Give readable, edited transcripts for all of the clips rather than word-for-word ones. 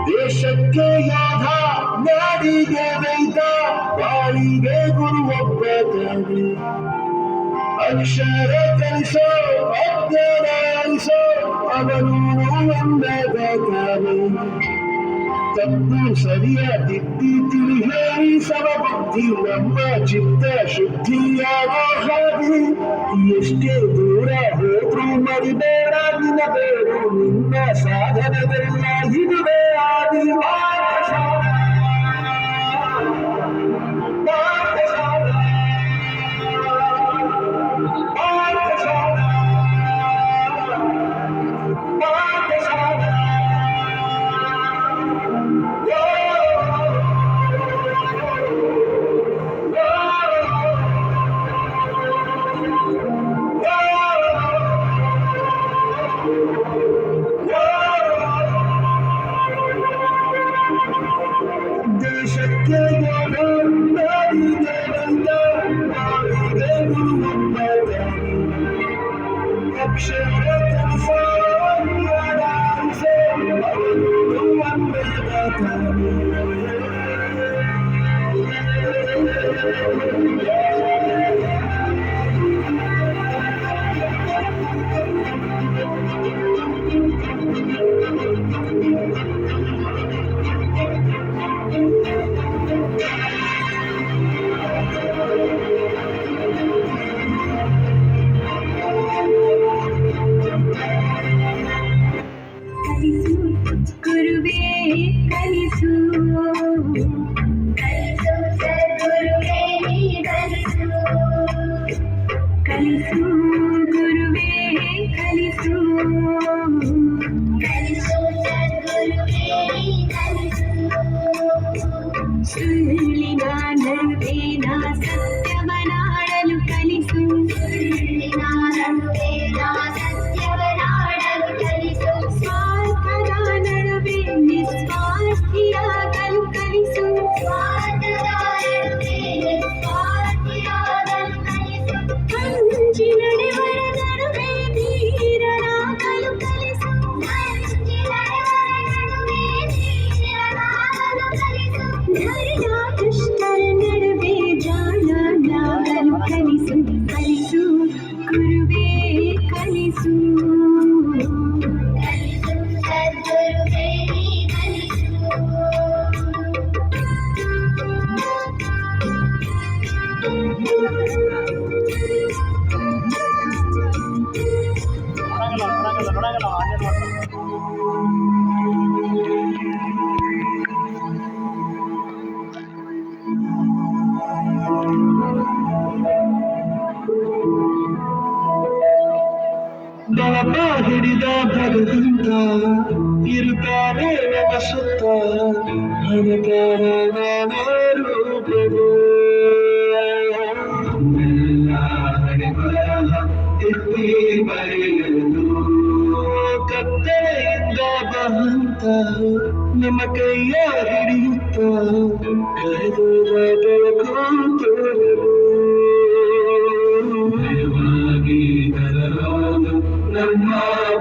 ದೇಶಕ್ಕೆ ಯೋಧ, ನಾಡಿಗೆ ವೈದ, ಬಾಳಿಗೆ ಗುರುವೊಬ್ಬ ತಾನೆ. ಅಕ್ಷರ ಕಲಿಸೋ, ಅಜ್ಞಾನ ಅಳಿಸೋ, ಅವನು ಒಂದಾಗ ತಾನೆ. ತಪ್ಪು ಸರಿಯ ತಿದ್ದಿ ತಿಳಿ ಹೇಳಿ ಸಮಬುದ್ಧಿ ನಮ್ಮ ಚಿತ್ತ ಶುದ್ಧಿಯಾಗೋ ಹಾದಿ. ಎಷ್ಟೇ ದೂರ ಹೋದ್ರೂ ಮರಿಬೇಡ ನಿನ್ನ ಬೇರು, ನಿನ್ನ ಸಾಧನವೆಲ್ಲ ಇದುವೇ ಆದಿ. ದೇಶಕ್ಕೆ ಯೋಧ, ನಾಡಿಗೆ ವೈದ, ಬಾಳಿಗೆ ಗುರುವೊಬ್ಬ ತಾನೆ. ಅಕ್ಷರ ಕಲಿಸೋ, ಜ್ಞಾನ ಅಳಿಸೋ, ಅವನು ಒಂದಾಗ ತಾನೆ. ಗುರುವೇ ಕಲಿಸು, ಕಲಿಸು ಸದ್ಗುರುವೇ ನೀ ಕಲಿಸು, ಕಲಿಸು ಗುರುವೇ ಕಲಿಸು, ಕಲಿಸು ಸದ್ಗುರುವೇ ನೀ ಕಲಿಸು. ಸುಳ್ಳಿನ ನಡುವೇನ ಸತ್ಯವನಾಡಲು ಕಲಿಸು, ಸುಳ್ಳಿನ ನಡುವೇನ ಸತ್ಯವನಾಡಲು ಕಲಿಸು. ಸ್ವಾರ್ಥದ ನಡುವೆ ನಿಸ್ವಾರ್ಥಿಯಾಗಲು ಕಲಿಸು, ಸ್ವಾರ್ಥದ ನಡುವೆ ನಿಸ್ವಾರ್ಥಿಯಾಗಲು ಕಲಿಸು. ಹಂಚಿ ನಡೆವರ ನಡುವೆ ಧೀರನಾಗಲು ಕಲಿಸು, ಹಂಚಿ ನಡೆವರ ನಡುವೆ ಧೀರನಾಗಲು ಕಲಿಸು. ಧರ್ಮ ದುಷ್ಟರ ನಡುವೆ ಜಾಣನಾಗಲು ಕಲಿಸು, ಕಲಿಸು ಗುರುವೇ ಕಲಿಸು, ಕಲಿಸು ಸದ್ಗುರುವೇ ನೀ ಕಲಿಸು. ದಳಪ ಹಿಡಿದ ಭಗವಂತ ಇರುತ್ತಾನೆ ನಮ್ಮ ಸುತ್ತ, ಹಣಕಾರ ನಾನೇ ರೂಪವು. ಎಲ್ಲ ಹಣೆಬರಹ ಎತ್ತಿ ಬರೆಯಲು ಕತ್ತಲೆಯಿಂದ ಬಹಂತ ನಮ್ಮ ಕೈಯ ಹಿಡಿಯುತ್ತ ಕರೆದೋದ ಬೆಳಕು ತೋರಲು. ಭಯವಾಗಿ ಕರರೋದು ನಮ್ಮ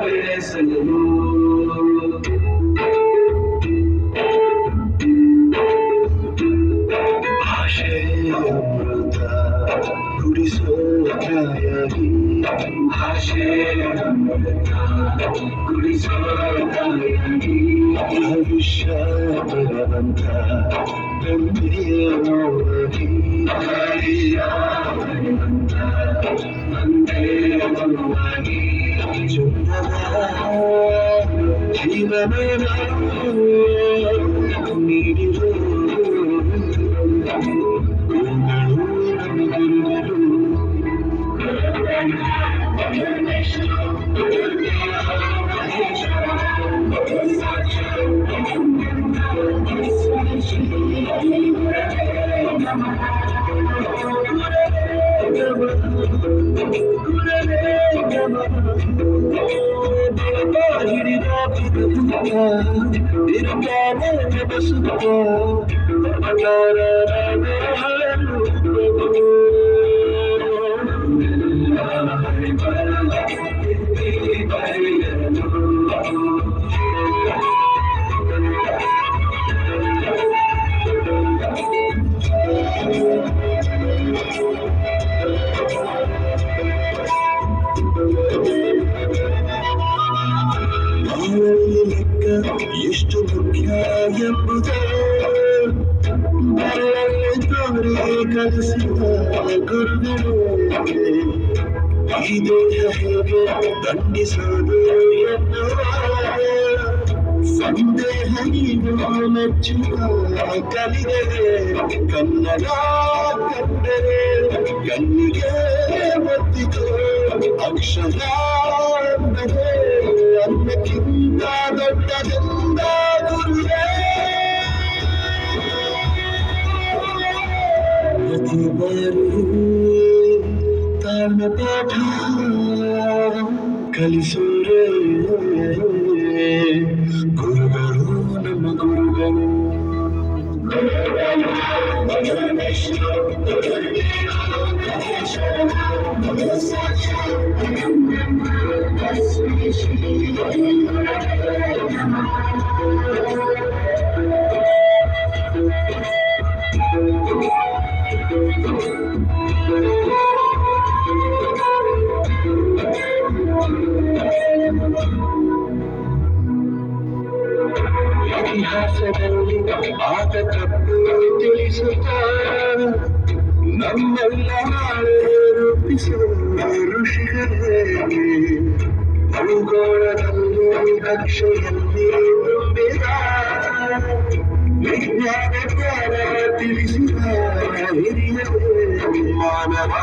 ಬೆಳೆಸಲು, ಭಾಷೆಯ ಅಮೃತ ಕುಡಿಸೋ ತ್ರಾಯಗಿ, ಭಾಷೆಯ ಅಮೃತ ಕುಡಿಸೋ ತ್ರಾಯಗಿ. ಭವಿಷ್ಯ ಬಲವಂತ ತಂದೆಯ ನೋವಾಗಿ, ಹರಿಯ ಬಲವಂತ ತಂದೆಯ ನೋವಾಗಿ. ಚಂದದ ಜೀವನ ನೀಡಿರೋ ಗುರುಗಳು ನಮ್ಮ ಗುರುಗಳು. ಇರುತ್ತಾನೆ ನಮ್ಮ ಸುತ್ತ, ಅವತಾರ ತೋರಿ ಕಲಿಸಿದ ಗುರುಗಳು ಈ ದೇಹ ಹೇಗೆ ದಂಡಿಸೋದು ಎನ್ನುವ ಸಂದೇಹ ನೀನು ಮೆಚ್ಚುವ ಕಲಿದರೆ ಕನ್ನಡ ಕಂಡರೆ ಕಣ್ಣಿಗೆ ಒತ್ತಿತು ಅಕ್ಷರ ಅಂದರೆ ಅನ್ನಕ್ಕಿಂತ ದೊಡ್ಡದೆಂದ ಗುರುವೇ ಪ್ರತಿ ಬಾರಿ ತಾಳ್ಮೆ ಪಾಠ ಕಲಿಸೋರೆ ಗುರುಗಳು ನಮ್ಮ ಗುರುಗಳು ಇತಿಹಾಸದಲ್ಲಿ ಆದ ತಪ್ಪು ತಿಳಿಸುತ್ತಾ ನಮ್ಮೆಲ್ಲ ನಾಳೆ ರೂಪಿಸುವ ಋಷಿಗಳೇ ಭೂಗೋಳದಲ್ಲಿ ಕಕ್ಷೆಯಲ್ಲಿ ತುಂಬಿದ ವಿಜ್ಞಾನ ಜ್ಞಾನ ತಿಳಿಸಿದ ಹಿರಿಯರೇ ಮಾನವ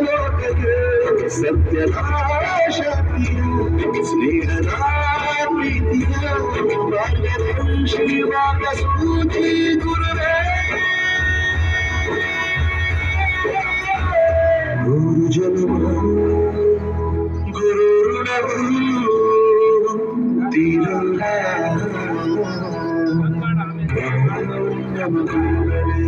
ಲೋಕಕ್ಕೆ ಸತ್ಯದ ಶಾಂತಿಯು ಸ್ನೇಹದ ಪ್ರೀತಿಯ ಮಾರ್ಗದರ್ಶಿ ಮಾರ್ಗಸೂಚಿ ಗುರುವೇ ಗುರು ಜನ್ಮ ಗುರು ಋಣವು ತೀರಲ್ಲ ನಮ್ಮ ಗುರುಗಳೇ